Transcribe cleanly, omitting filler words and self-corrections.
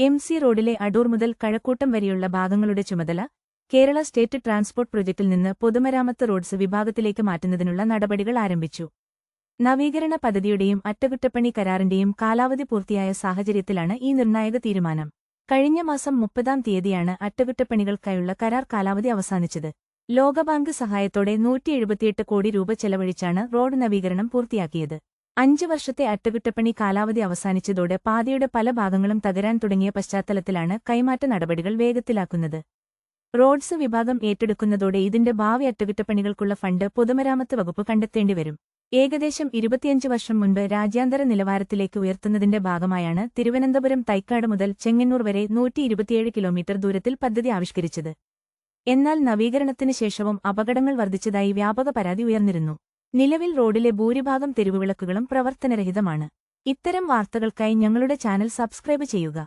MC റോഡിലെ അടൂർ മുതൽ കഴക്കൂട്ടം വരെയുള്ള ഭാഗങ്ങളുടെ ചുമതല കേരള സ്റ്റേറ്റ് ട്രാൻസ്പോർട്ട് പ്രൊജക്ടിൽ നിന്ന് പൊതുമരാമത്ത് റോഡ്സ് വിഭാഗത്തിലേക്ക് മാറ്റുന്നതിനുള്ള നടപടികൾ ആരംഭിച്ചു. നവീകരണ പദ്ധതിയുടെയും അറ്റകുറ്റപ്പണി കരാറിന്റെയും കാലാവധി പൂർത്തിയായ സാഹചര്യത്തിലാണ് ഈ നിർണായക തീരുമാനം. കഴിഞ്ഞ മാസം 30-ാം തീയതിയാണ് അറ്റകുറ്റപ്പണികൾക്കായുള്ള കരാർ കാലാവധി അവസാനിച്ചത്. ലോകബാങ്ക് സഹായത്തോടെ 178 കോടി രൂപ ചെലവഴിച്ചാണ് റോഡ് നവീകരണം പൂർത്തിയാക്കിയത്. 5 വർഷത്തെ അറ്റകുറ്റപ്പണി കാലാവധി അവസാനിച്ചതോടെ പാതയുടെ പല ഭാഗങ്ങളും തകരാൻ തുടങ്ങിയ പശ്ചാത്തലത്തിലാണ് കൈമാറ്റ നടപടികൾ വേഗത്തിലാക്കുന്നത്. റോഡ്സ് വിഭാഗം ഏറ്റെടുക്കുന്നതോടെ ഇതിന്റെ ഭാവി അറ്റകുറ്റപ്പണികൾക്കുള്ള ഫണ്ട് പൊതുമരാമത്ത് വകുപ്പ് കണ്ടെത്തേണ്ടിവരും. ഏകദേശം 25 വർഷം മുൻപ് രാജ്യാന്തര നിലവാരത്തിലേക്ക് ഉയർത്തുന്നതിന്റെ ഭാഗമായാണ് തിരുവനന്തപുരം തൈക്കാട് മുതൽ ചെങ്ങന്നൂർ വരെ 127 കിലോമീറ്റർ ദൂരത്തിൽ പദ്ധതി ആവിഷ്കരിച്ചത്. എന്നാൽ നവീകരണത്തിന് ശേഷവും അപകടങ്ങൾ വർദ്ധിച്ചതായി വ്യാപക പരാതി ഉയർന്നിരുന്നു. നിലവിൽ റോഡിലെ ഭൂരിഭാഗം തെരുവുവിളക്കുകളും പ്രവർത്തനരഹിതമാണ്. ഇത്തരം വാർത്തകൾക്കായി ഞങ്ങളുടെ ചാനൽ സബ്സ്ക്രൈബ് ചെയ്യുക.